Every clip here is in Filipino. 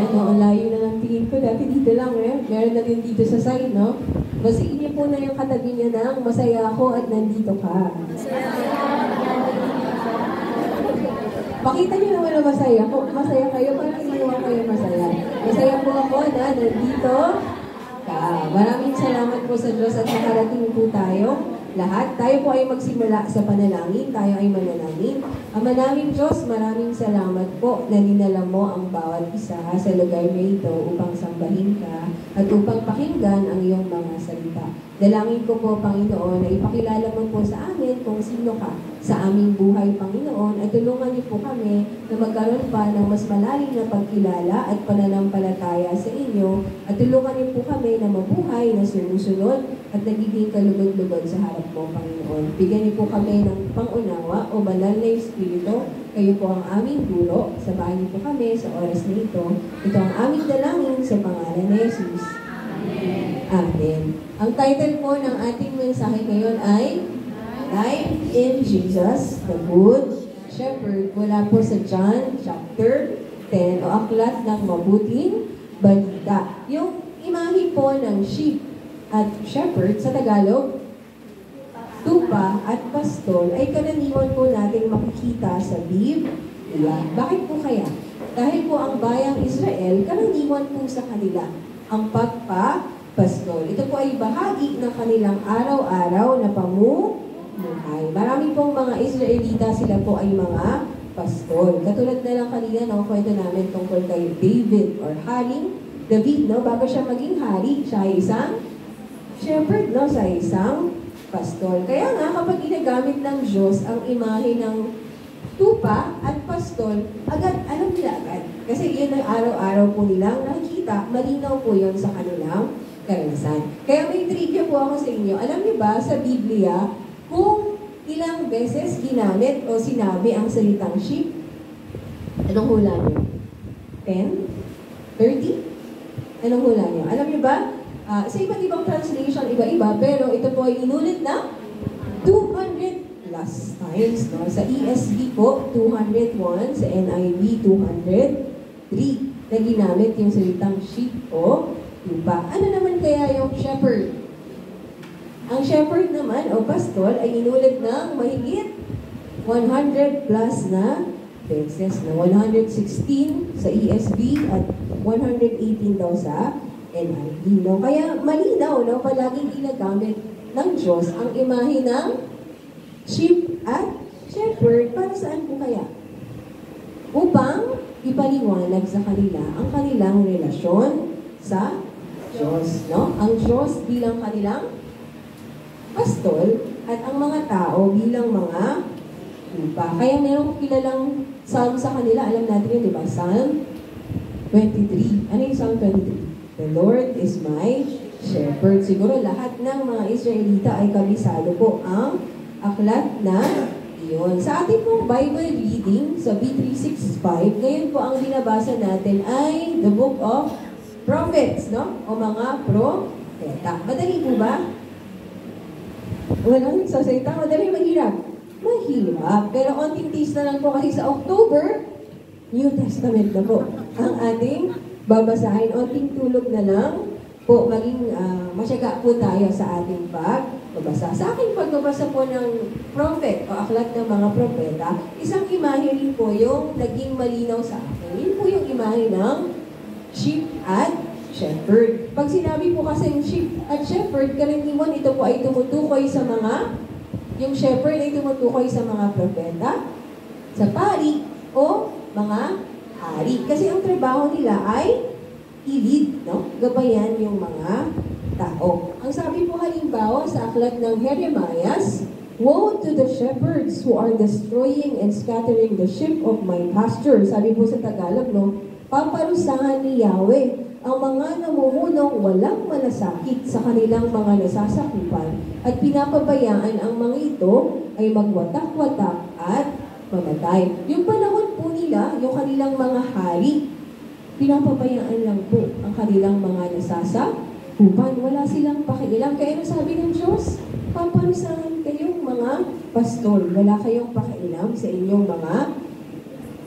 Ayan, no, ang layo na ng tingin ko. Dati dito lang, eh. Meron na din dito sa side, no? Basiin niyo po na yung katabi niya ng masaya ako at nandito ka. Pakita niyo naman na masaya. Kung masaya kayo, parang hindi naman kayo masaya. Masaya po ako na nandito ka. Maraming salamat po sa Diyos at nakarating po tayo. Lahat, tayo po ay magsimula sa panalangin, tayo ay manalangin. Ama naming Diyos, maraming salamat po na dinala mo ang bawat isa sa lugar na ito upang sambahin ka at upang pakinggan ang iyong mga salita. Dalangin ko po, Panginoon, na ipakilala mo po sa amin kung sino ka sa aming buhay, Panginoon, at tulungan niyo po kami na magkaroon pa ng mas malalim na pagkilala at pananampalataya sa inyo, at tulungan niyo po kami na mabuhay, na sumusunod at nagiging kalugod-lugod sa harap mo, Panginoon. Bigyan niyo po kami ng pangunawa o banal na Espiritu. Kayo po ang aming guro. Sabahan niyo po kami sa oras na ito. Ito ang aming dalangin sa pangalan ni Jesus. Amen. Amen. Ang title po ng ating mensahe ngayon ay Life in Jesus, the Good Shepherd. Mula po sa John chapter 10 o aklat ng mabuting balita. Yung imahe po ng sheep at shepherd sa Tagalog, tupa at pastol ay karaniwan po natin makikita sa Biblia. Bakit po kaya? Dahil po ang bayang Israel, karaniwan po sa kanila ang pagpapastol. Ito po ay bahagi ng kanilang araw-araw na pamumuhay. Marami pong mga Israelita, sila po ay mga pastol. Katulad na lang kanina, no, kwento namin tungkol kay David or Haring David, no, bago siya maging hari, siya ay isang shepherd, no, sa isang pastol. Kaya nga, kapag ginagamit ng Diyos ang imahe ng tupa at pastol, agad, alam nila agad. Kasi yun ang araw-araw po nilang nakikita, malinaw po yun sa kanilang karanasan. Kaya may trivia po ako sa inyo. Alam niyo ba, sa Biblia, kung ilang beses ginamit o sinabi ang salitang sheep? Anong hula niyo? 10? 30? Anong hula niyo? Alam niyo ba? Sa iba't ibang translation, iba-iba, pero ito po ay inulit na 200 plus times. No? Sa ESV po, 201. Sa NIV, 203 na ginamit yung salitang sheep o tupa. Ano naman kaya yung shepherd? Ang shepherd naman o pastol ay inulit ng mahigit 100 plus na beses. Na 116 sa ESV at 118 daw sa NIV. No? Kaya malinaw, no? Palaging ginagamit ng Diyos ang imahe ng sheep at shepherd. Para saan po kaya? Upang ipaliwanag sa kanila ang kanilang relasyon sa Diyos. No? Ang Diyos bilang kanilang pastol at ang mga tao bilang mga tupa. Kaya meron kilalang psalm sa kanila. Alam natin yun, di ba? Psalm 23. Ano yung Psalm 23? The Lord is my shepherd. Siguro lahat ng mga Israelita ay kabisado po ang aklat na iyon. Sa ating pong Bible reading sa B365, ngayon po ang binabasa natin ay the book of prophets, no? O mga propeta. Madali po ba? Walang nagsasalita. Madali, mahirap. Mahirap. Pero onting taste na lang po kasi sa October, New Testament na po ang ating babasahin. Onting tulog na lang po, maging masyaga po tayo sa ating pagbabasa. Sa aking pagbabasa po ng prophet o aklat ng mga propeta, isang imahe rin po yung naging malinaw sa akin. Yun po yung imahe ng sheep at shepherd. Pag sinabi po kasi yung sheep at shepherd, karaniwan ito po ay tumutukoy sa mga, yung shepherd ay tumutukoy sa mga propeta, sa pari, o mga hari. Kasi ang trabaho nila ay i-lead, no? Gabayan yung mga tao. Ang sabi po halimbawa sa aklat ng Jeremiah, woe to the shepherds who are destroying and scattering the sheep of my pasture. Sabi po sa Tagalog, no? Paparusahan ni Yahweh ang mga namumulong walang malasakit sa kanilang mga nasasakupan at pinapabayaan ang mga ito ay magwatak-watak at mamatay. Yung panahon po nila, yung kanilang mga hari, pinapabayaan lang po ang kanilang mga nasasakupan. Wala silang pakialam. Kaya ano sabi ng Diyos? Paparusahan kayong mga pastol. Wala kayong pakialam sa inyong mga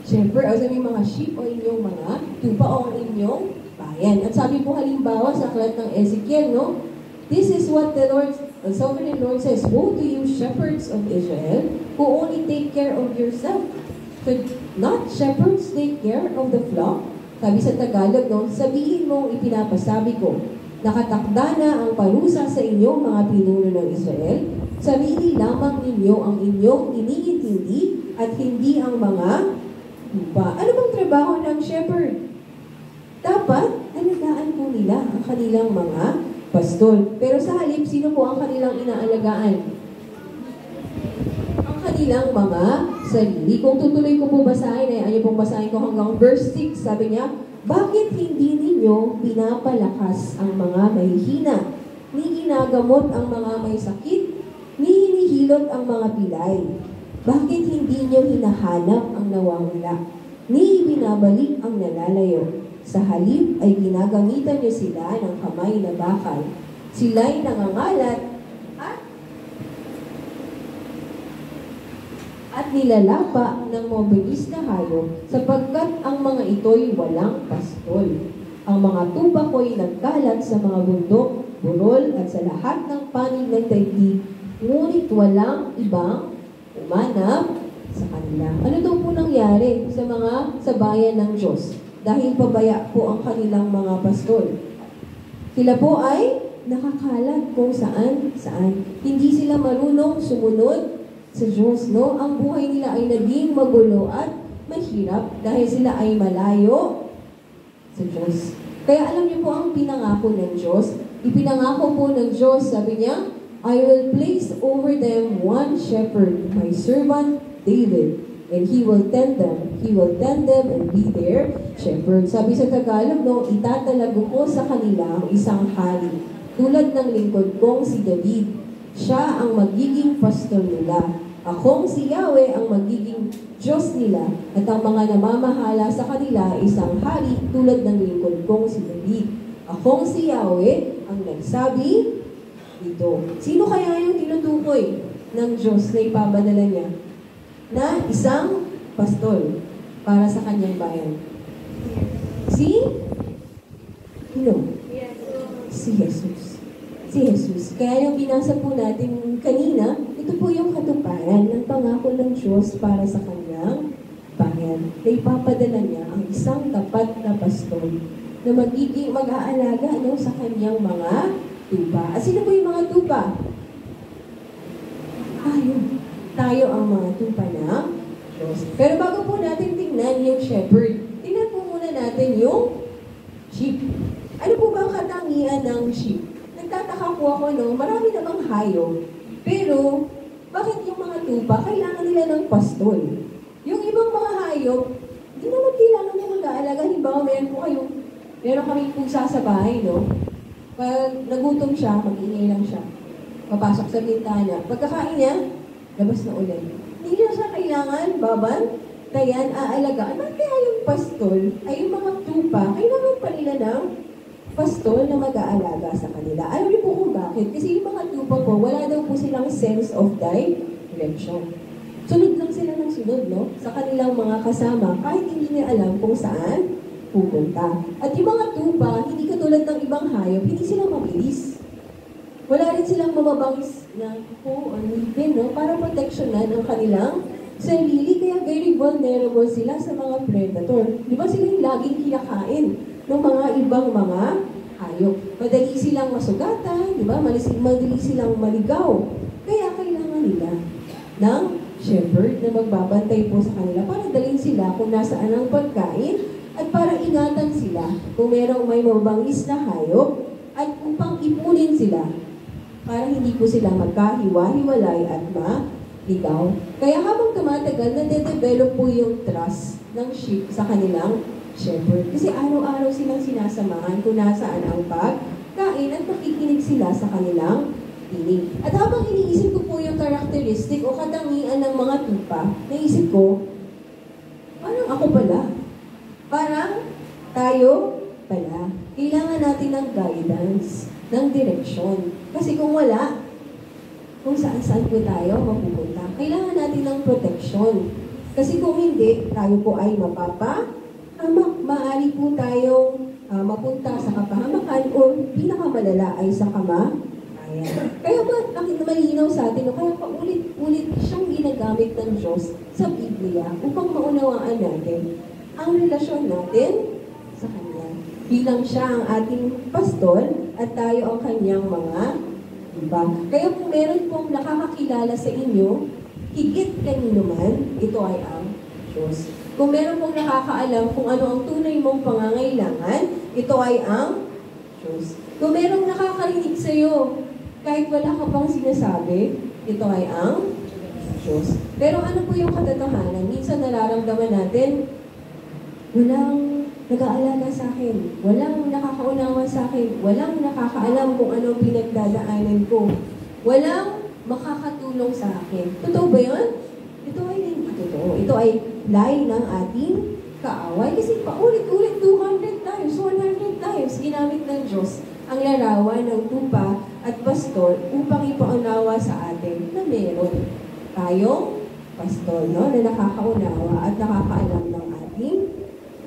shepherd, o sa mga sheep o inyong mga tupa o ang inyong bayan. At sabi po halimbawa sa aklat ng Ezekiel, no? This is what the Lord, the sovereign Lord says, "Woe to you, shepherds of Israel, who only take care of yourself. Should not shepherds take care of the flock?" Sabi sa Tagalog, no? Sabihin mong ipinapasabi ko, nakatakda na ang parusa sa inyong mga pinuno ng Israel. Sarili lamang ninyo ang inyong iniintindi at hindi ang mga tupa. Ano bang trabaho ng shepherd? Dapat, alagaan po nila ang kanilang mga pastol. Pero sa halip, sino po ang kanilang inaalagaan? Ang kanilang mga sarili. Kung tutuloy ko po basahin, ay ano pong basahin ko hanggang verse 6, sabi niya, bakit hindi ninyo pinapalakas ang mga mahihina, ni ginagamot ang mga may sakit, ni hinihilot ang mga pilay? Bakit hindi niyo hinahanap ang nawawala, ni binabalik ang nalalayo? Sa halip ay ginagamitan niyo sila ng kamay na bakal. Sila'y nangangalat at nilalapa ng mabilis na hayop, sapagkat ang mga ito'y walang pastol. Ang mga tupa ko'y nagkalat sa mga bundok, burol at sa lahat ng panig ng daigdig, ngunit walang ibang umanap sa kanila. Ano daw po nangyari sa bayan ng Diyos? Dahil pabaya po ang kanilang mga pastol. Sila po ay nakakalat kung saan. Hindi sila marunong sumunod sa Diyos, no? Ang buhay nila ay naging magulo at mahirap dahil sila ay malayo sa Diyos. Kaya alam niyo po ang pinangako ng Diyos. Ipinangako po ng Diyos, sabi niya, I will place over them one shepherd, my servant David, and he will tend them. He will tend them and be their shepherd. Sabi sa Tagalog, no, itatalago ko sa kanila ang isang hari, tulad ng lingkod kong si David. Siya ang magiging pastor nila. Akong si Yahweh ang magiging Diyos nila, at ang mga namamahala sa kanila ay isang hari tulad ng lingkod kong si David. Akong si Yahweh ang nagsabi dito. Sino kaya yung tinutukoy ng Diyos na ipapadala niya na isang pastor para sa kanyang bayan? Sino? Si Jesus. Si Jesus. Kaya yung binasa po natin kanina, ito po yung katuparan ng pangako ng Diyos para sa kanyang bayan. Na ipapadala niya ang isang tapat na pastor na magiging mag-aalaga sa kanyang mga tupa. At sino po yung mga tupa? Tayo ang mga tupa ng Diyos. Pero bago po natin tingnan yung shepherd, tingnan po muna natin yung sheep. Ano po ba ang katangian ng sheep? Nagtataka po ako, marami namang hayop. Pero, bakit yung mga tupa, kailangan nila ng pastol? Yung ibang mga hayop, hindi naman kailangan nila mag-aalaga. Halimbawa, meron kaming pusa sa bahay, no? Pag nagutom siya, mag-ingay lang siya. Papasok sa bintana. Pagkakain niya, labas na ulit. Hindi na siya kailangan, tayan, aalagaan. Bakit kaya yung pastol, ay yung mga tupa, kailangan pa nila ng pastol na mag-aalaga sa kanila. Alam niyo po kung bakit? Kasi yung mga tupa po, wala daw po silang sense of direction. Sunod lang sila ng sunod, no? Sa kanilang mga kasama, kahit hindi nila alam kung saan pupunta. At yung mga tupa, hindi katulad ng ibang hayop, hindi sila mabilis. Wala rin silang mamabangis na o ngipin, no? Para proteksyonan ang kanilang sarili, kaya very vulnerable sila sa mga predator. Di ba sila yung laging kinakain ng mga ibang mga hayop? Madali silang masugatan, di ba? Madali silang maligaw. Kaya kailangan nila ng shepherd na magbabantay po sa kanila para dalhin sila kung nasaan ang pagkain at para ingatan sila kung merong may mabangis na hayop at upang ipunin sila para hindi po sila magkahiwa-hiwalay at maligaw. Kaya habang tumatagal, nade-develop po yung trust ng sheep sa kanilang shepherd. Kasi araw-araw silang sinasamahan kung nasaan ang pagkain at makikinig sila sa kanilang tinig. At habang iniisip ko po yung karakteristik o katangian ng mga tupa, naisip ko, parang ako pala. Parang tayo pala. Kailangan natin ng guidance, ng direksyon. Kasi kung wala, kung saan-saan po tayo mapupunta, kailangan natin ng proteksyon. Kasi kung hindi, tayo po ay mapapahamak. Maaari po tayong mapunta sa kapahamakan o pinakamalala ay sa kamatayan. Kaya malinaw sa atin, kaya paulit-ulit siyang ginagamit ng Diyos sa Biblia upang maunawaan natin ang relasyon natin sa Kanya. Bilang siya ang ating pastor at tayo ang Kanyang mga iba. Kaya kung meron pong nakakakilala sa inyo, higit kanino man, ito ay ang Diyos. Kung meron pong nakakaalam kung ano ang tunay mong pangangailangan, ito ay ang Diyos. Kung merong nakakarinig sa iyo, kahit wala ka pang sinasabi, ito ay ang Diyos. Pero ano po yung katotohanan? Minsan nararamdaman natin, walang nag-aalala sa akin, walang nakakaunawa sa akin, walang nakakaalam kung ano pinagdadaanan ko, walang makakatulong sa akin. Totoo ba yun? Ito ay hindi totoo. Ito ay lie ng ating kaaway. Kasi paulit-ulit 200 times, 100 times ginamit ng Diyos ang larawan ng tupa at pastor upang ipaunawa sa atin na meron tayong pastor, no? Na nakakaunawa at nakakaalam ng ating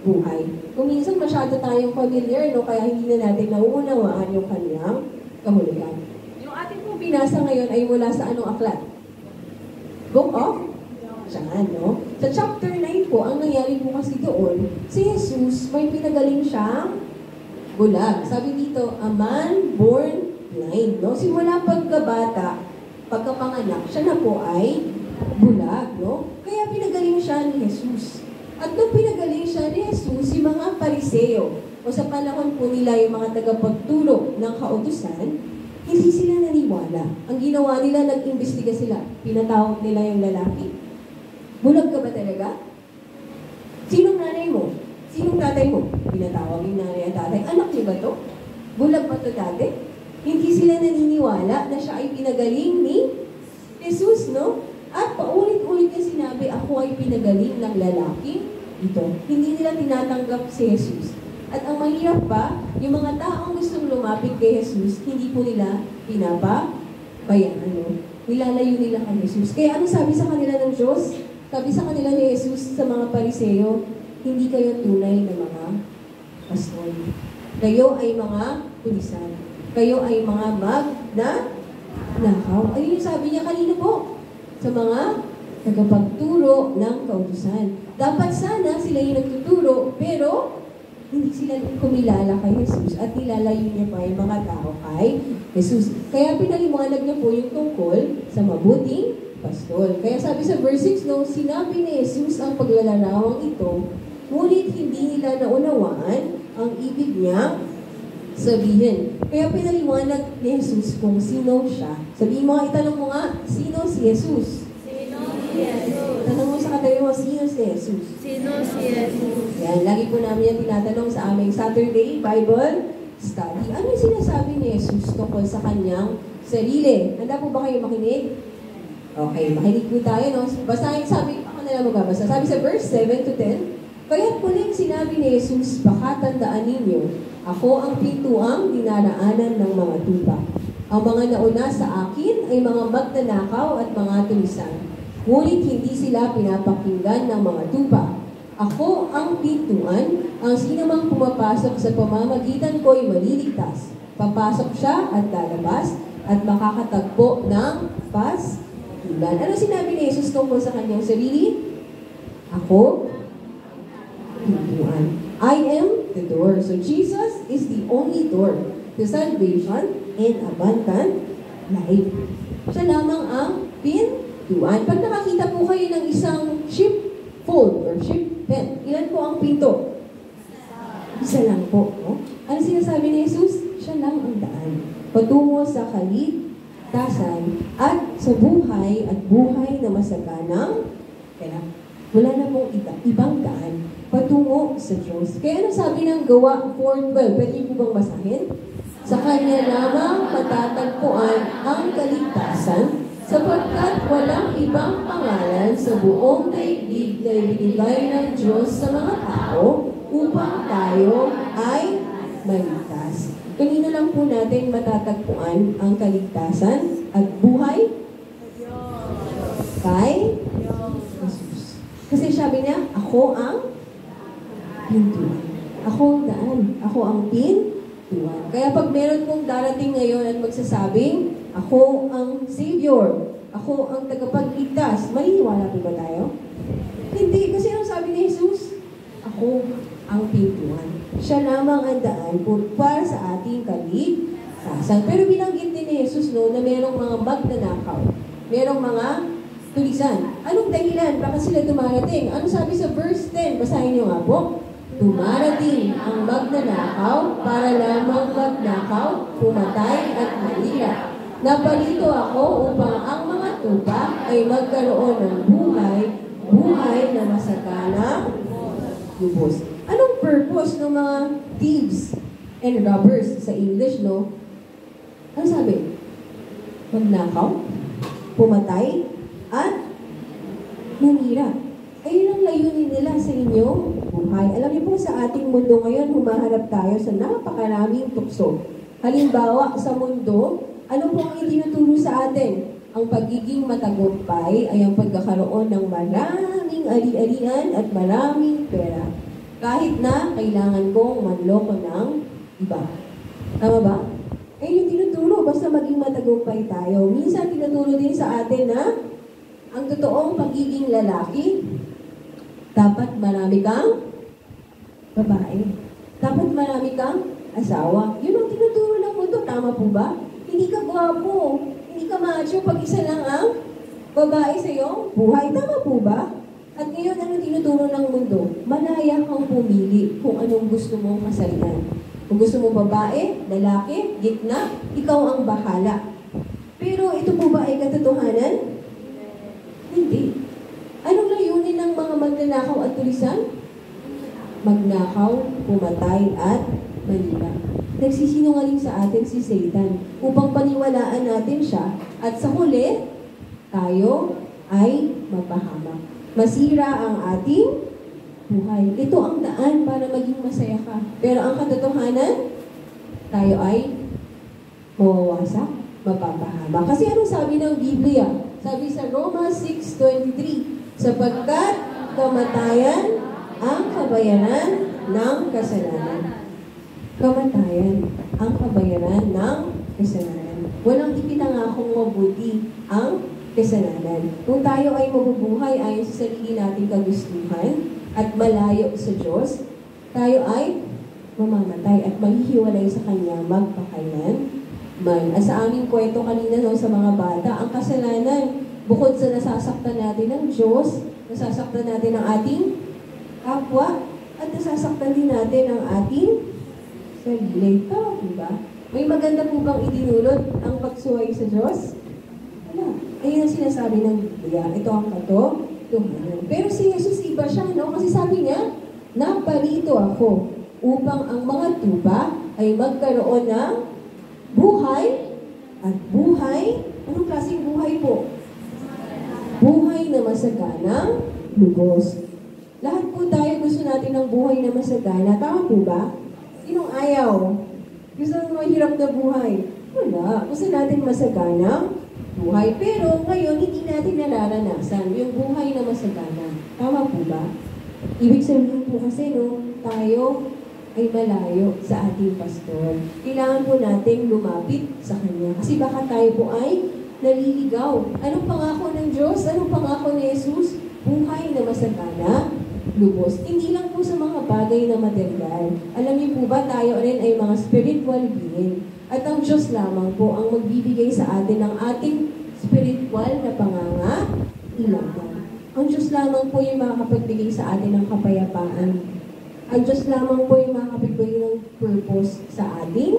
buhay. Kung minsan masyado tayong familiar, no? Kaya hindi na natin nauunawaan yung kanyang kahulugan. Yung ating pong binasa ngayon ay mula sa anong aklat? Book of John, no? Sa chapter 9 po, ang nangyari po kasi doon, si Jesus, may pinagaling siyang bulag. Sabi dito, a man born blind, no? Simula pagkabata, pagkapanganak, siya na po ay bulag, no? Kaya pinagaling siya ni Jesus. At nung pinagaling siya ni Jesus, yung mga Pariseo, o sa panahon po nila yung mga tagapagturo ng kautusan, hindi sila naniwala. Ang ginawa nila, nag-imbestiga sila. Pinatawag nila yung lalaki. Bulag ka ba talaga? Sinong nanay mo? Sinong tatay mo? Pinatawag yung nanay at tatay. Anak niyo ba to? Bulag ba to dati? Hindi sila naniniwala na siya ay pinagaling ni Jesus, no? At paulit-ulit niya sinabi, ako ay pinagaling ng lalaki ito. Hindi nila tinatanggap si Jesus. At ang mahirap pa, yung mga taong gustong lumapit kay Jesus, hindi po nila pinapabayaan, no? Nilalayo nila kay Jesus. Kaya ano sabi sa kanila ng Diyos? Sabi sa kanila ni Jesus sa mga Pariseo, hindi kayo tunay na mga pastor. Kayo ay mga pulisan. Kayo ay mga magnanakaw. Ayun yung sabi niya kanina po. Sa mga tagapagturo ng kautusan. Dapat sana sila yung nagtuturo, pero hindi sila kumilala kay Jesus at nilalayo niya pa yung mga tao kay Jesus. Kaya pinaliwanag niya po yung tungkol sa mabuting pastor. Kaya sabi sa verse 6, no, sinabi ni Jesus ang paglalarawang ito, ngunit hindi nila naunawaan ang ibig niya sabihin. Kaya pinaliwanag ni Jesus kung sino siya. Sabihin mo, itanong mo nga, sino si Jesus? Sino si Jesus? Tanong mo sa katabi mo, sino si Jesus? Sino si Jesus? Yan, lagi po namin yan tinatanong sa aming Saturday Bible Study. Ano yung sinasabi ni Jesus tungkol sa kanyang sarili? Handa po ba kayo makinig? Okay, makinig po tayo, no? Basahin, sabi, ako na lang magbabasa. Sabi sa verse 7 to 10, kaya't muling sinabi ni Jesus, baka tandaan ninyo, ako ang pintuang dinaraanan ng mga tupa. Ang mga nauna sa akin ay mga magnanakaw at mga tulisan. Ngunit hindi sila pinapakinggan ng mga tupa. Ako ang pintuan, ang sinumang pumapasok sa pamamagitan ko ay maliligtas. Papasok siya at lalabas at makakatagpo ng paskulan. Ano sinabi ni Jesus tungkol sa kanyang sarili? Ako, pintuan. I am the door. So Jesus is the only door to salvation and abundant life. Siya lamang ang pintuan. Pag nakakita po kayo ng isang sheepfold or sheep pen, ilan po ang pinto? Isa lang po. No? Ano sinasabi ni Jesus? Siya lang ang daan. Patungo sa kaligtasan at sa buhay at buhay na masaganang kaya wala na pong ibang daan patungo sa Diyos. Kaya ano sabi ng Gawa 4:12? Pwede niyo po bang basahin? Sa Kanya lamang matatagpuan ang kaligtasan sapagkat walang ibang pangalan sa buong daigdig na ibinigay ng Diyos sa mga tao upang tayo ay maligtas. Kanino lang po natin matatagpuan ang kaligtasan at buhay? Kay Jesus. Kasi sabi niya, ako ang pintuan. Ako ang daan. Ako ang pintuan. Kaya pag meron pong darating ngayon at magsasabing, ako ang Savior, ako ang tagapagligtas, maniniwala po ba tayo? Hindi. Kasi ang sabi ni Jesus, ako ang pintuan. Siya lamang ang daan para sa ating kaligtasan. Pero binanggit din ni Jesus na merong mga magnanakaw. Merong mga tulisan. Anong dahilan? Bakit sila dumarating? Ano sabi sa verse 10? Basahin niyo nga po. Dumarating ang magnanakaw para lamang magnakaw, pumatay at manira. Napalito ako upang ang mga tupa ay magkaroon ng buhay na masagana, lubos. Anong purpose ng mga thieves and robbers sa English, no? Ano sabi? Magnakaw, pumatay, at manira. Ayun ang layunin nila sa inyong buhay. Alam niyo po, sa ating mundo ngayon, humaharap tayo sa napakaraming tukso. Halimbawa, sa mundo, ano po ang itinuturo sa atin? Ang pagiging matagumpay ay ang pagkakaroon ng maraming ari-arian at maraming pera. Kahit na kailangan kong manloko ng iba. Tama ba? Ayun yung tinuturo, basta maging matagumpay tayo. Minsan tinuturo din sa atin na ang totoong pagiging lalaki, dapat marami kang babae. Dapat marami kang asawa. Yun ang tinuturo ng mundo. Tama po ba? Hindi ka gwapo. Hindi ka macho pag isa lang ang babae sa iyong buhay. Tama po ba? At ngayon, ano tinuturo ng mundo? Malaya kang pumili kung anong gusto mong kasalinan. Kung gusto mo babae, lalaki, gitna, ikaw ang bahala. Pero ito po ba ay katotohanan? Hindi. Anong layunin ng mga magnanakaw at tulisan? Magnakaw, pumatay, at manira. Nagsisinungaling sa atin si Satan upang paniwalaan natin siya at sa huli, tayo ay mapahamak. Masira ang ating buhay. Ito ang daan para maging masaya ka. Pero ang katotohanan, tayo ay mawawasak, mapapahamak. Kasi anong sabi ng Biblia? Sabi sa Roma 6:23, sapagkat kamatayan ang kabayaran ng kasalanan. Kamatayan ang kabayaran ng kasalanan. Walang ipinangakong mabuti ang kasalanan. Kung tayo ay mabubuhay ayon sa sarili nating kagustuhan at malayo sa Diyos, tayo ay mamamatay at maghihiwalay sa Kanya magpakailan man. At sa aming kwento kanina sa mga bata, ang kasalanan, bukod sa nasasaktan natin ng Diyos, nasasaktan natin ang ating kapwa, at nasasaktan din natin ang ating sarili. Tama po ba? May maganda po bang idinulot ang pagsuway sa Diyos? Wala. Ayun ang sinasabi ng Biblia. Ito ang katotohanan. Pero si Jesus iba siya, no? Kasi sabi niya, naparito ako upang ang mga tupa ay magkaroon ng buhay at buhay. Anong klaseng buhay po? Buhay na masaganang lubos. Lahat po tayo gusto natin ng buhay na masagana. Tama po ba? Sinong ayaw? Gusto ng mahirap na buhay? Wala. Gusto natin masaganang buhay. Pero ngayon, hindi natin nararanasan yung buhay na masagana. Tama po ba? Ibig sabihin po kasi, tayo ay malayo sa ating pastor. Kailangan po nating lumapit sa Kanya. Kasi baka tayo po ay naliligaw. Anong pangako ng Diyos? Anong pangako ni Jesus? Buhay na masagana, lubos. Hindi lang po sa mga bagay na material. Alam niyo po ba, tayo rin ay mga spiritual being. At ang Diyos lamang po ang magbibigay sa atin ng ating spiritual na pangangailangan. Ang Diyos lamang po yung makakapagbigay sa atin ng kapayapaan. Ang Diyos lamang po yung makakapagbigay ng purpose sa ating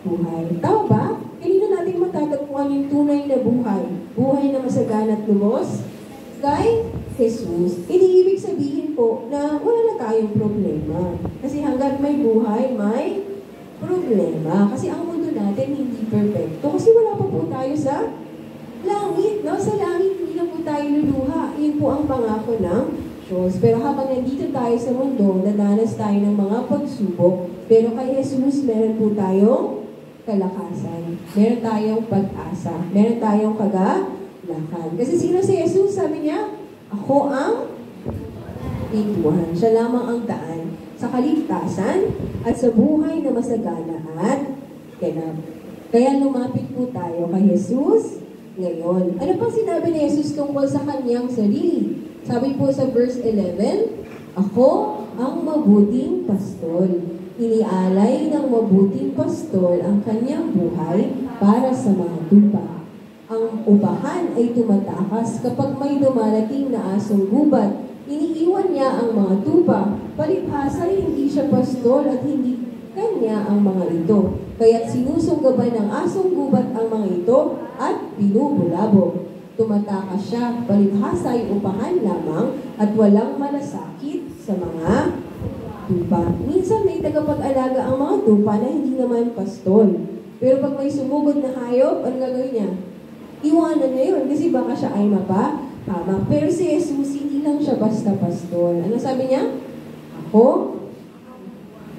buhay. Tama ba? Kanina natin matatagpuan yung tunay na buhay. Buhay na masagana at lubos kay Jesus. Iniibig sabihin po na wala na tayong problema. Kasi hanggat may buhay, may problema. Kasi ang mundo natin hindi perfecto. Kasi wala pa po tayo sa langit. No? Sa langit, hindi na po tayo luluha. Yun po ang pangako ng Diyos. Pero habang nandito tayo sa mundo, nadanas tayo ng mga pagsubok. Pero kay Jesus, meron po tayong kalakasan. Meron tayong pag-asa. Meron tayong kagalakan. Kasi sino si Jesus? Sabi niya, ako ang pintuan. Siya lamang ang daan sa kaligtasan at sa buhay na masagana at ganap. Kaya lumapit po tayo kay Jesus ngayon. Ano pang sinabi ni Jesus tungkol sa kanyang sarili? Sabi po sa verse 11, "Ako ang mabuting pastol. Inialay ng mabuting pastol ang kanyang buhay para sa mga tupa. Ang upahan ay tumatakas kapag may dumarating na asong gubat. Iniiwan niya ang mga tupa. Palibhasa hindi siya pastol at hindi kanya ang mga ito. Kaya't sinusunggaban ng asong gubat ang mga ito at binubulabog. Tumatakas siya, palibhasa ay upahan lamang at walang malasakit sa mga tupa." Minsan may tagapag-alaga ang mga tupa na hindi naman pastol. Pero pag may sumugod na hayop, ano gagawin niya? Iwanan niya yun kasi baka siya ay mapahamak. Pero si Jesus, hindi lang siya basta pastol. Ano sabi niya? "Ako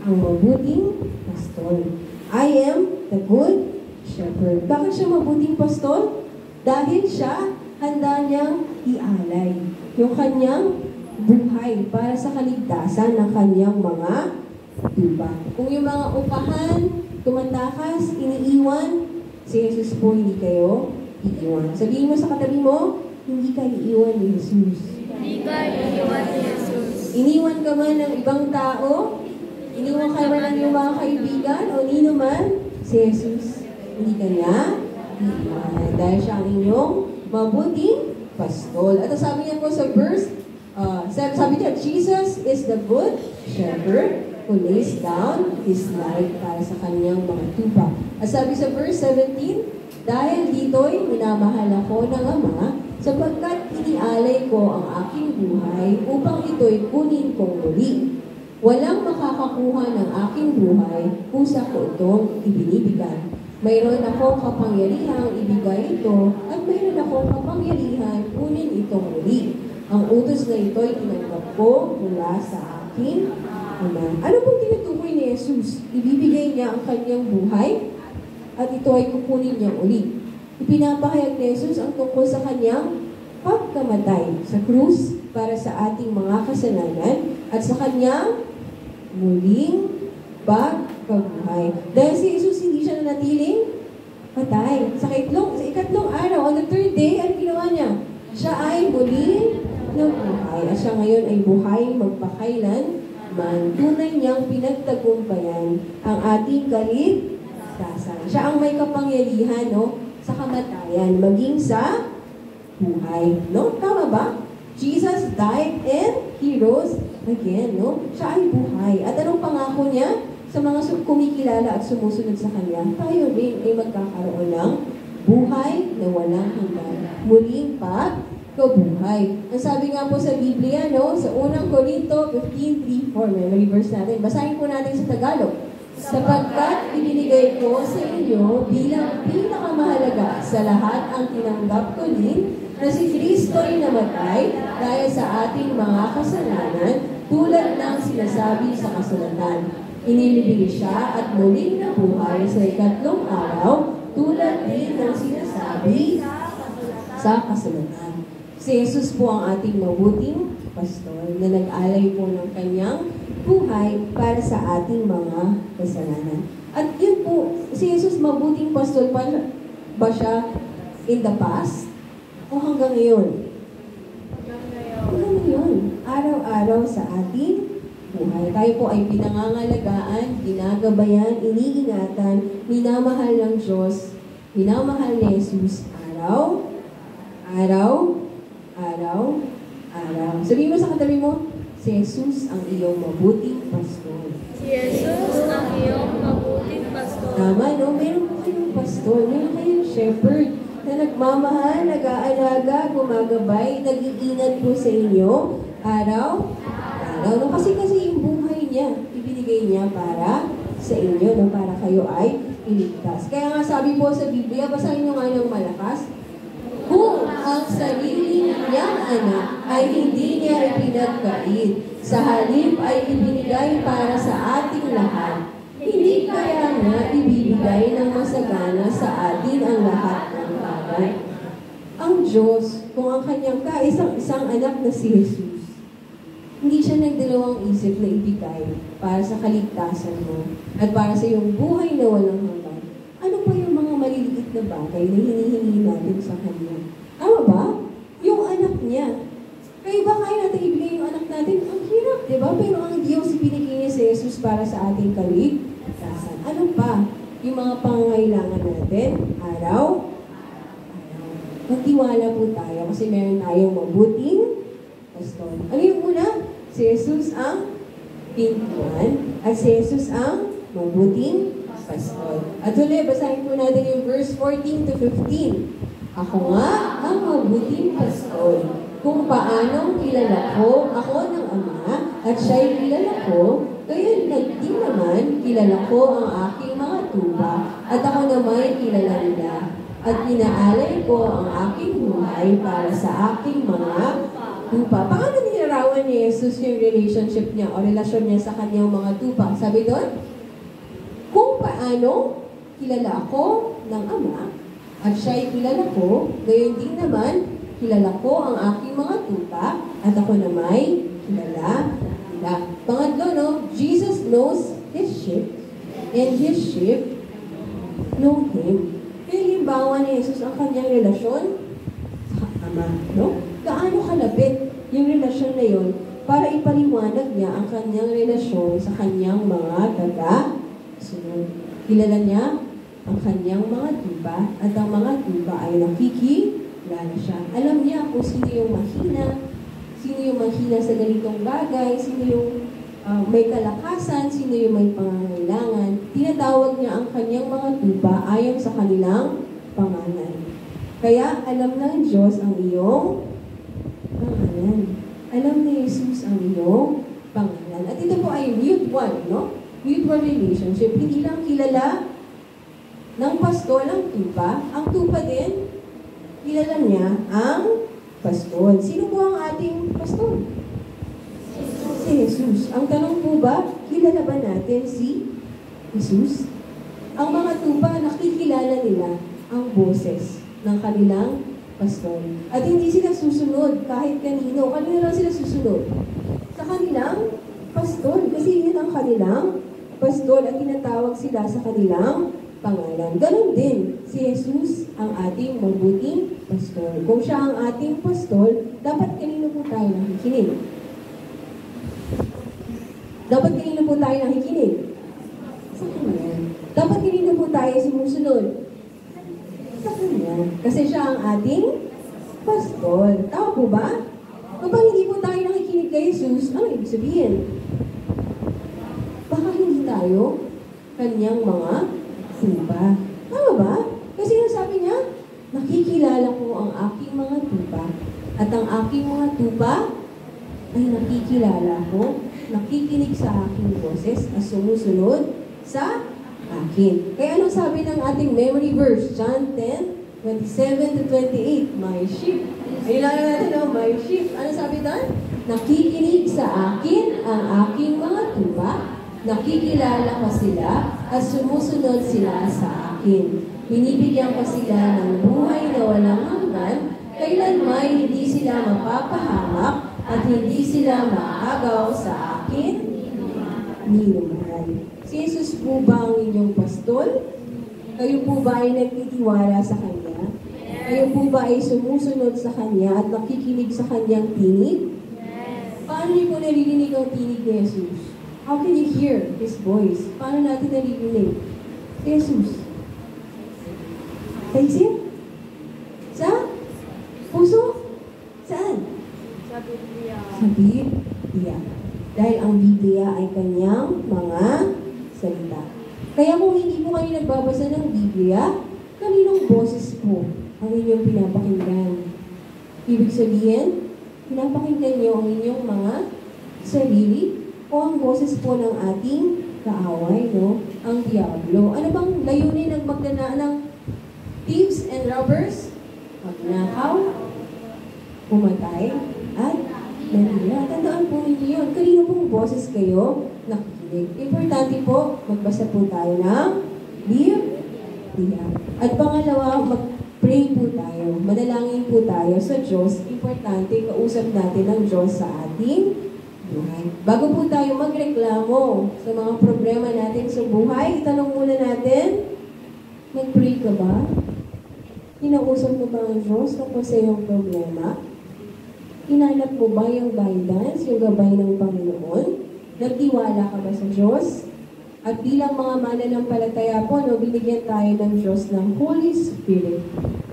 ang mabuting pastol. I am the good shepherd." Bakit siya mabuting pastol? Dahil siya handa niyang ialay yung kanyang buhay para sa kaligtasan ng kanyang mga tupa. Kung yung mga upahan, tumatakas, iniiwan, si Jesus po hindi kayo iiwan. Sabihin mo sa katabi mo, hindi ka iiwan ni Jesus. Hindi ka iiwan ni Jesus. Iniwan ka man ng ibang tao, iniwan ka man ng iyong mga kaibigan, o nino man, si Jesus, hindi ka niya iiwan. Dahil siya ang inyong mabuting pastol. At sabi niya po sa verse, sabi niya, Jesus is the good shepherd who lays down his life para sa kanyang mga tupa. At sabi sa verse 17, "Dahil dito'y minamahal ako ng Ama, sapagkat inialay ko ang aking buhay upang ito'y kunin kong muli. Walang makakakuha ng aking buhay kung sa ko itong ibinibigay. Mayroon akong kapangyarihang ibigay ito at mayroon akong kapangyarihan kunin itong muli. Ang utos na ito'y tinanggap ko mula sa aking Ama." Ano pong tinutukoy ni Jesus? Ibibigay niya ang kanyang buhay at ito ay kukunin niya uli. Ipinapahayag ni Jesus ang tungkol sa kanyang pagkamatay sa krus para sa ating mga kasalanan at sa kanyang muling pagkabuhay. Dahil si Jesus hindi siya nanatiling patay. Sa ikatlong araw, on the third day, ano ginawa niya? Siya ay muling nabuhay. At siya ngayon ay buhay magpakailan man. Tunay niyang pinagtagumpayan ang ating kaligtasan. Siya ang may kapangyarihan, no, sa kamatayan, maging sa buhay. No? Tama ba? Jesus died and He rose again. No? Siya ay buhay. At anong pangako niya? Sa mga kumikilala at sumusunod sa Kanya, tayo rin ay magkakaroon ng buhay na walang hanggan. Muling pagkabuhay. Ang sabi nga po sa Biblia, no, sa unang Korinto 15:3-4, memory verse natin. Basahin po natin sa Tagalog. "Sapagkat ibinigay ko sa inyo bilang pinakamahalaga sa lahat ang tinanggap ko din na si Kristo ay namatay dahil sa ating mga kasalanan tulad ng sinasabi sa kasulatan. Inilibing siya at muling nabuhay sa ikatlong araw tulad din ng sinasabi sa kasulatan." Si Jesus po ang ating mabuting pastol na nag-alay po ng kanyang buhay para sa ating mga kasalanan. At yun po, si Jesus mabuting pastol ba siya in the past? O hanggang ngayon? Hanggang ngayon. Araw-araw sa ating buhay. Tayo po ay pinangangalagaan, ginagabayan, iniingatan, minamahal ng Diyos, minamahal ni Jesus araw, araw, sabihin mo sa katabi mo, si Jesus ang iyong mabuting pastol. Si Jesus ang iyong mabuting pastol. Tama, no? Meron po kayong pastol, meron kayong shepherd na nagmamahal, nag-aalaga, gumagabay, nag-iingat po sa inyo araw. No? Kasi yung buhay niya, ibinigay niya para sa inyo, no? Para kayo ay iligtas. Kaya nga sabi po sa Biblia, basahin nyo nga ng malakas, "Kung ang sarili niyang anak ay hindi niya ipinagkait, sa halip ay ibinigay para sa ating lahat, hindi kaya niya ibibigay ng masagana sa atin ang lahat ng bagay." Ang Diyos, kung ang kanyang kaisang-isang anak na si Jesus, hindi siya nagdalawang isip na ibigay para sa kaligtasan mo at para sa iyong buhay na walang hanggan. Ano pa yung mga maliliit na bagay na hinihingi natin sa Kanya? Tama ba? Yung anak niya. Kaya ba kaya natin ibigay yung anak natin? Ang hirap, di ba? Pero ang Diyos ibinigay niya si Jesus para sa ating kaligtasan. Ano pa? Yung mga pangangailangan natin, araw. Magtiwala po tayo kasi meron tayong mabuting pastor. Ano yung una? Si Jesus ang pintuan at si Jesus ang mabuting pastor. At ulit, basahin po natin yung verse 14 to 15. Ako nga ang mabuting pastor. Kung paanong kilala ko ako ng Ama at siya'y kilala ko, kaya din naman kilala ko ang aking mga tupa at ako naman kilala nila. At inaalay ko ang aking buhay para sa aking mga tupa. Paano nilarawan ni Jesus yung relationship niya o relasyon niya sa kanyang mga tupa? Sabi doon, kung paano kilala ako ng Ama at siya'y kilala ko, gayon din naman kilala ko ang aking mga tupa at ako namay kilala nila. Pangatlo, no? Jesus knows His sheep and His sheep know Him. Kaya limbawa ni Jesus ang kanyang relasyon sa Ama, no? Gaano kalapit yung relasyon na yun para ipaliwanag niya ang kanyang relasyon sa kanyang mga taga-sunod. Kilala niya ang kanyang mga tupa at ang mga tupa ay nakikilala siya. Alam niya kung sino yung mahina sa ganitong bagay, sino yung may kalakasan, sino yung may pangangailangan. Tinatawag niya ang kanyang mga tupa ayon sa kanilang pangalan. Kaya alam ng Diyos ang iyong pangalan. Alam ni Jesus ang iyong pangalan. At ito po ay mutual, no? Mutual relationship. Hindi lang kilala ng pastor ang tupa. Ang tupa din, kilala niya ang pastor. Sino po ang ating pastor? Si Jesus. Ang tanong po ba, kilala ba natin si Jesus? Ang mga tupa, nakikilala nila ang boses ng kanilang pastor. At hindi sila susunod kahit kanino. Kanino lang sila susunod? Sa kanilang pastor. Kasi yun ang kanilang pastor at tinatawag sila sa kanilang pangalan. Ganon din, si Jesus ang ating mabuting pastor. Kung siya ang ating pastor, dapat kanino po tayo nakikinig? Dapat kanino po tayo nakikinig? Sa Kanya. Dapat kanino po tayo sumusunod? Sa Kanya. Kasi siya ang ating pastor. Tama po ba? Kapag hindi po tayo nakikinig kay Jesus, ano ibig sabihin? Baka hindi tayo kanyang mga tupa. Tama ba? Kasi sabi niya, nakikilala ko ang aking mga tupa at ang aking mga tupa ay nakikilala ko, nakikinig sa aking boses at sumusunod sa akin. Kaya anong sabi ng ating memory verse? John 10:27 to 28. My sheep. Ayun lang natin, no? My sheep. Ano sabi doon? Nakikinig sa akin ang aking mga tupa, nakikilala ko sila at sumusunod sila sa akin. Binibigyan ko sila ng buhay na walang hanggan, kailanman hindi sila mapapahamak at hindi sila maagaw sa akin minumahal. Si Jesus po ba ang inyong pastor? Kayo po ba ay nagtitiwala sa Kanya? Kayo po ba ay sumusunod sa Kanya at nakikinig sa Kanyang tinig? Paano niyo po naririnig ang tinig ni Jesus? How can you hear His voice? Paano natin naririnig? Jesus. Sa isip? Sa puso? Saan? Sa Biblia. Sa Biblia. Dahil ang Biblia ay kanyang mga salita. Kaya kung hindi po kayo nagbabasa ng Biblia, kaninong boses po ang inyong pinapakinggan? Ibig sabihin, pinapakinggan niyo ang inyong mga sarili o ang boses po ng ating kaaway, no? Ang diablo. Ano bang layunin ng magnanakaw ng thieves and robbers? Magnakaw, pumatay, at manila. Tandaan po ninyo yun. Kanino pong boses kayo nakikinig? Importante po, magbasa po tayo ng Biblia. At pangalawa, mag-pray po tayo. Manalangin po tayo sa Diyos. Importante, kausap natin ang Diyos sa ating buhay. Bago po tayo magreklamo sa mga problema natin sa buhay, itanong muna natin, nag-pray ka ba? Kinausap mo ba ang Diyos kapag sa iyong problema? Hinanap mo ba yung guidance, yung gabay ng Panginoon? Nagtiwala ka ba sa Diyos? At bilang mga mananampalataya po, binigyan tayo ng Diyos ng Holy Spirit,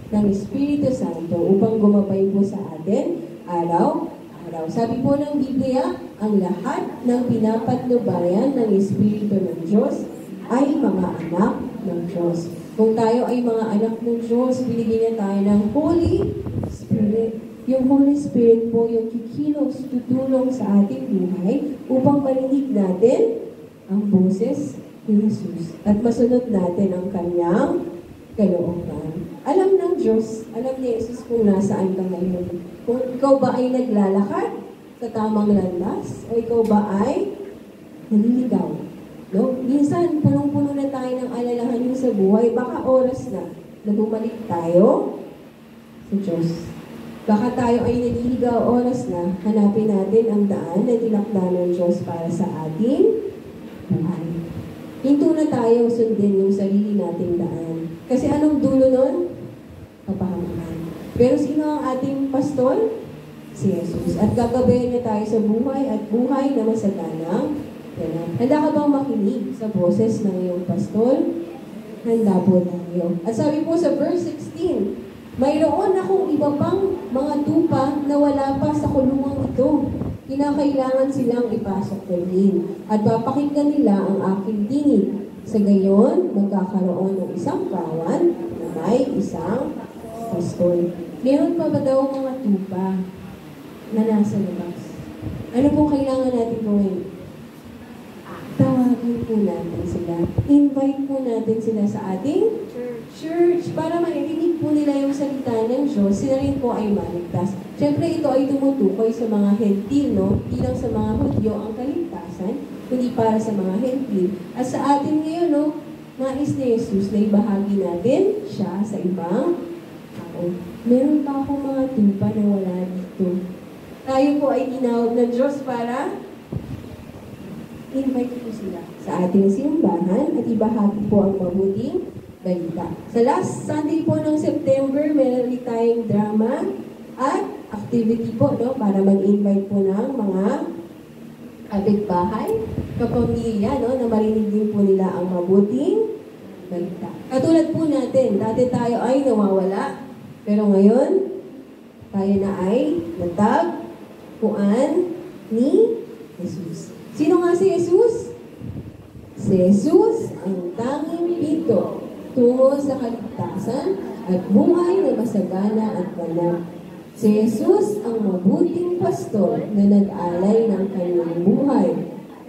ng Espiritu Santo, upang gumabay po sa atin araw-araw. Sabi po ng Biblia, ang lahat ng pinapatnubayan ng Espiritu ng Diyos ay mga anak ng Diyos. Kung tayo ay mga anak ng Diyos, binigyan niya tayo ng Holy Spirit. Yung Holy Spirit po yung kikilos, tutulong sa ating buhay upang marinig natin ang boses ni Jesus at masunod natin ang kanyang kalooban. Alam ng Diyos, alam ni Jesus kung nasaan ka ngayon. Kung ikaw ba ay naglalakad sa tamang landas o ikaw ba ay naliligaw. No? Minsan, punong-puno na tayo ng alalahanin sa buhay, baka oras na bumalik tayo sa Diyos. Baka tayo ay naliligaw, oras na hanapin natin ang daan na tinakda ng Diyos para sa ating buhay. Hinto na tayong sundin yung sarili nating daan. Kasi anong dulo nun? Kapahamakan. Pero sino ang ating pastor? Si Jesus. At gagabayan niya tayo sa buhay at buhay na masaganang ganap. Handa ka bang makinig sa boses ng iyong pastor? Handa po tayo. At sabi po sa verse 16, mayroon akong iba pang mga tupa na wala pa sa kulungang ito. Kinakailangan silang ipasok din. At papakinggan nila ang aking tinig. Sa gayon, magkakaroon ng isang kawan na may isang pastor. Meron pa ba daw mga tupa na nasa labas? Ano pong kailangan natin gawin? Tawagin po natin sila. Invite po natin sila sa ating church para marinig po nila yung salita ng Diyos. Sila rin po ay maligtas. Siyempre, ito ay tumutukoy sa mga hentil, no? Bilang sa mga Hudyo ang kaligtasan, hindi para sa mga hentil. At sa atin ngayon, no? Nais ni Jesus na ibahagi natin siya sa ibang tao. Meron pa akong mga tupa na wala dito. Tayo po ay tinawag ng Diyos para invite po sila sa ating simbahan at ibahagi po ang mabuting balita. Sa last Sunday po ng September, meron ulit tayong drama at activity po, no? Para mag-invite po ng mga kapitbahay, kapamilya, no? Na marinig din po nila ang mabuting balita. Katulad po natin, dati tayo ay nawawala, pero ngayon, tayo na ay natagpuan ni Jesus. Sino nga si Jesus? Si Jesus ang tanging pinto tungo sa kaligtasan at buhay na masagana at ganap. Si Jesus ang mabuting pastor na nag-alay ng kanyang buhay.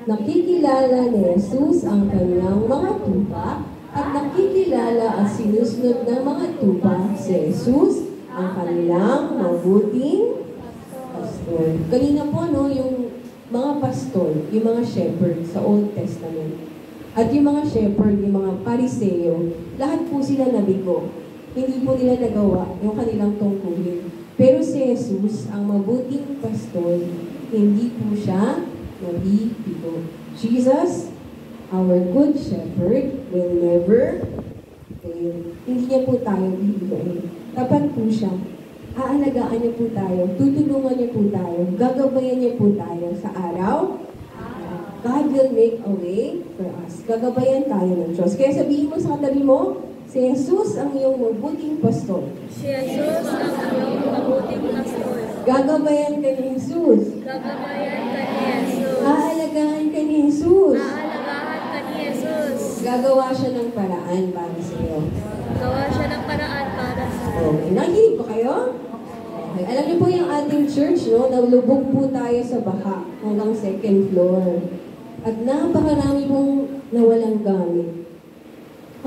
Nakikilala ni Jesus ang kanyang mga tupa at nakikilala at sinusunod ng mga tupa si Jesus ang kanilang mabuting pastor. Kanina po, no, yung mga pastor, yung mga shepherd sa Old Testament. At yung mga shepherd, yung mga pariseo, lahat po sila nabigo. Hindi po nila nagawa yung kanilang tungkulin. Pero si Jesus, ang mabuting pastor, hindi po siya nabibigo. Jesus, our good shepherd, will never fail. Hindi niya po tayo bibigoin. Tapat po siya. Aalagaan niya po tayo, tutulungan niya po tayo, gagabayan niya po tayo sa araw. God will make a way for us. Gagabayan tayo ng Diyos. Kaya sabihin mo sa katabi mo, si Jesus ang iyong mabuting pastor. Si Jesus ang iyong mabuting pastor. Gagabayan ka ni Jesus. Gagabayan ka ni Jesus. Aalagaan ka ni Jesus. Aalagaan ka ni Jesus. Gagawa siya ng paraan para sa iyo. Gawa siya ng paraan para sa iyo. Okay, nakikinig ba kayo? Okay. Alam niyo po yung ating church, no? Nalubog po tayo sa baha hanggang second floor. At napakarami pong nawalang gamit.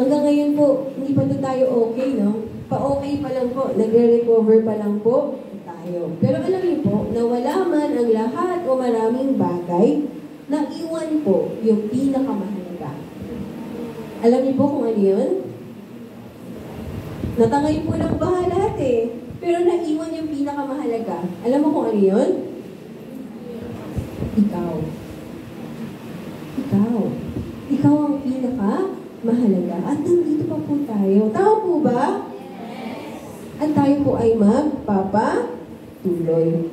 Hanggang ngayon po, hindi pa tayo okay, no? Pa-okay pa lang po, nagre-recover pa lang po tayo. Pero alam niyo po, nawala man ang lahat o maraming bagay, naiwan po yung pinakamahalaga. Alam niyo po kung ano yun? Natangay po ng baha lahat eh. Pero naiwan yung pinakamahalaga. Alam mo kung ano yun? ikaw. Ikaw. Ikaw ang pinaka-mahalaga. At nandito pa po tayo. Tama po ba? At tayo po ay magpapatuloy.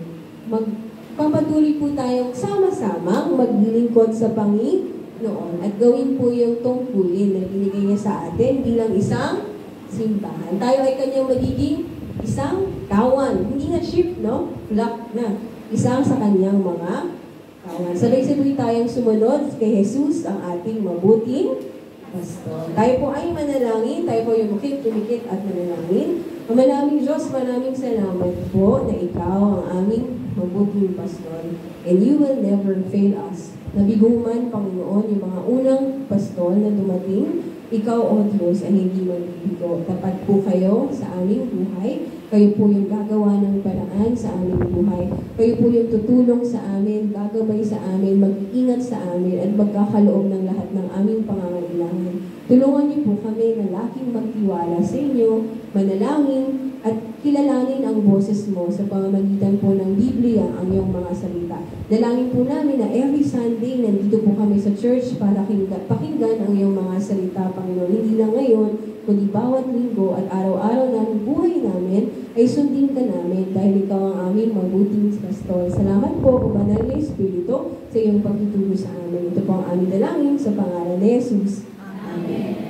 Magpapatuloy po tayong sama-samang maglilingkod sa Panginoon at gawin po yung tungkulin na binigay niya sa atin bilang isang simbahan. Tayo ay kanyang magiging isang kawan. Hindi na ship, no? Flock na. Isang sa kanyang mga kawan. Sabay-sabay tayong sumunod kay Jesus, ang ating mabuting pastor. Tayo po ay manalangin. Tayo po yung tumikit at manalangin. Maraming Diyos, maraming salamat po na ikaw ang aming mabuting pastor. And you will never fail us. Nabigo man, Panginoon, yung mga unang pastor na dumating, ikaw, O Diyos, ay hindi magbibigo. Tapat po kayo sa aming buhay. Kayo po yung gagawa ng paraan sa aming buhay. Kayo po yung tutulong sa amin, gagabay sa amin, mag-iingat sa amin, at magkakaloob ng lahat ng aming pangangailangan. Tulungan niyo po kami na laking magtiwala sa inyo, manalangin, at kilalanin ang boses mo sa pamamagitan po ng Biblia, ang iyong mga salita. Dalangin po namin na every Sunday nandito po kami sa church para pakinggan ang iyong mga salita, Panginoon. Hindi lang ngayon, kundi bawat linggo at araw-araw ng buhay namin ay sundin ka namin dahil ikaw ang aming mabuting pastor. Salamat po, Banal na Espiritu, sa iyong pagtutulong sa amin. Ito po ang aming dalangin sa pangalan ni Jesus. Amen.